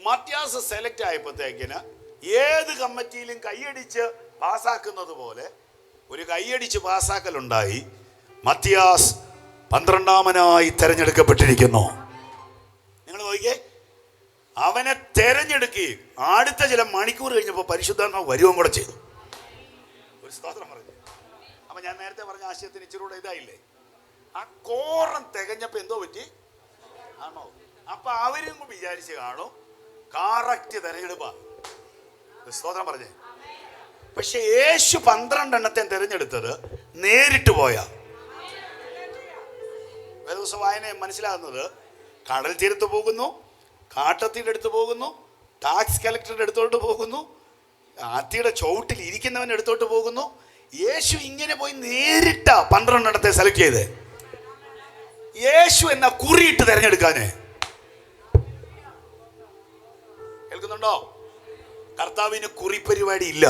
Mathias select ആയപ്പോഴത്തേക്കിന് ഏത് കമ്മിറ്റിയിലും കൈയടിച്ച് പാസ്സാക്കുന്നത് പോലെ ഒരു കൈയടിച്ച് പാസ്സാക്കലുണ്ടായി. മത്യാസ് 12-ാമനായി തെരഞ്ഞെടുക്കപ്പെട്ടിരിക്കുന്നു. നിങ്ങൾ നോക്കിയേ, അവനെ തെരഞ്ഞെടുക്കുകയും അടുത്ത ചില മണിക്കൂർ കഴിഞ്ഞപ്പോൾ പരിശുദ്ധാത്മാവ് വരുകയും കൂടെ ചെയ്തു. ഒരു സ്തോത്രം പറഞ്ഞു. അപ്പൊ ഞാൻ നേരത്തെ പറഞ്ഞ ആശയത്തിന് ഇച്ചിരി കൂടെ ഇതായില്ലേ? ആ കോറം തികഞ്ഞപ്പോ എന്തോ പറ്റി ആണോ? അപ്പൊ അവരും വിചാരിച്ച് കാണും കറക്റ്റ് തെരഞ്ഞെടുപ്പാ. സ്തോത്രം പറഞ്ഞേ. പക്ഷെ യേശു 12 എണ്ണത്തെ തിരഞ്ഞെടുത്തത് നേരിട്ട് പോയാ. ദിവസം വായന മനസ്സിലാകുന്നത് കടൽ തീരത്ത് പോകുന്നു, കാട്ടത്തിയുടെ അടുത്ത് പോകുന്നു, ടാക്സ് കളക്ടറുടെ അടുത്തോട്ട് പോകുന്നു, ആത്തിയുടെ ചുവട്ടിൽ ഇരിക്കുന്നവൻ്റെ അടുത്തോട്ട് പോകുന്നു. യേശു ഇങ്ങനെ പോയി നേരിട്ടാ 12 എണ്ണത്തെ സെലക്ട് ചെയ്ത്. യേശു എന്നാ കുറിയിട്ട് തിരഞ്ഞെടുക്കാന് കേൾക്കുന്നുണ്ടോ? കർത്താവിന് കുറിപ്പരിപാടി ഇല്ല.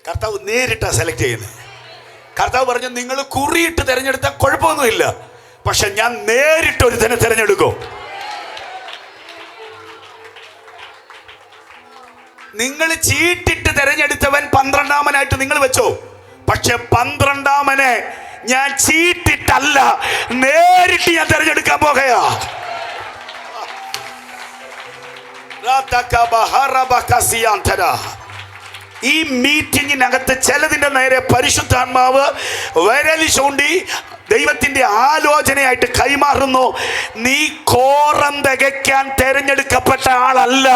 കർത്താവ് നേരിട്ടാ സെലക്ട് ചെയ്യുന്നത്. കർത്താവ് പറഞ്ഞു, നിങ്ങൾ കുറിയിട്ട് തിരഞ്ഞെടുത്താൽ കുഴപ്പമൊന്നുമില്ല, പക്ഷെ ഞാൻ നേരിട്ട് ഒരു തന്നെ തിരഞ്ഞെടുക്കും. നിങ്ങൾ ചീട്ടിട്ട് തിരഞ്ഞെടുത്തവൻ 12-ാമനായിട്ട് നിങ്ങൾ വെച്ചോ, പക്ഷെ 12-ാമനെ ഞാൻ ചീട്ടിട്ടല്ല, നേരിട്ട് ഞാൻ തിരഞ്ഞെടുക്കാൻ പോകുകയാ. ഈ മീറ്റിങ്ങിനകത്ത് ചിലതിൻ്റെ നേരെ പരിശുദ്ധാത്മാവ് വിരൽ ചൂണ്ടി ദൈവത്തിന്റെ ആലോചനയായിട്ട് കൈമാറുന്നു. നീ കോറം തികയ്ക്കാൻ തിരഞ്ഞെടുക്കപ്പെട്ട ആളല്ല.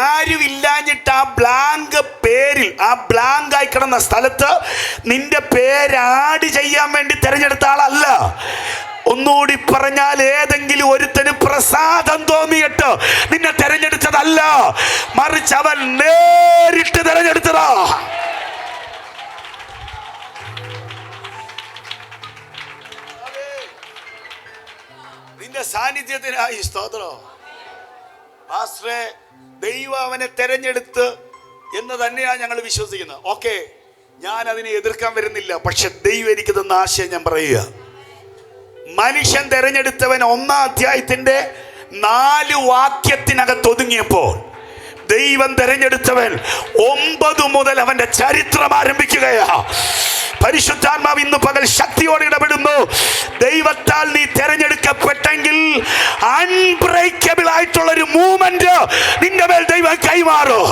ആരുമില്ലാഞ്ഞിട്ട് ആ ബ്ലാങ്ക് പേരിൽ, ആ ബ്ലാങ്ക് ആയി കിടന്ന സ്ഥലത്ത് നിന്റെ പേര് ആഡ് ചെയ്യാൻ വേണ്ടി തിരഞ്ഞെടുത്ത ആളല്ല. ഒന്നുകൂടി പറഞ്ഞാൽ, ഏതെങ്കിലും ഒരുത്തന് പ്രസാദം തോന്നിയിട്ട് നിന്നെ തെരഞ്ഞെടുത്തതല്ല, മറിച്ച് അവൻ നേരിട്ട് തെരഞ്ഞെടുത്തതാ. നിന്റെ സാന്നിധ്യത്തിനായി സ്തോത്രം. പാസ്റ്ററെ, ദൈവം അവനെ തെരഞ്ഞെടുത്ത് എന്ന് തന്നെയാണ് ഞങ്ങൾ വിശ്വസിക്കുന്നത്. ഓക്കെ, ഞാൻ അതിനെ എതിർക്കാൻ വരുന്നില്ല. പക്ഷെ ദൈവം എനിക്ക് തന്ന ആശയം ഞാൻ പറയുക. മനുഷ്യൻ തെരഞ്ഞെടുത്തവൻ 1-ാം അധ്യായത്തിന്റെ 4 വാക്യത്തിനകത്ത് ഒതുങ്ങിയപ്പോൾ ദൈവം തെരഞ്ഞെടുത്തവൻ 9 മുതൽ അവന്റെ ചരിത്രം ആരംഭിക്കുകയാ. പരിശുദ്ധാത്മാവ് ഇന്ന് പകൽ ശക്തിയോടെ ഇടപെടുന്നു. ദൈവത്താൽ നീ തെരഞ്ഞെടുക്കപ്പെട്ടെങ്കിൽ അൺബ്രേക്കബിൾ ആയിട്ടുള്ള ഒരു മൂവ്മെന്റ് നിന്റെ മേൽ ദൈവം കൈമാറും.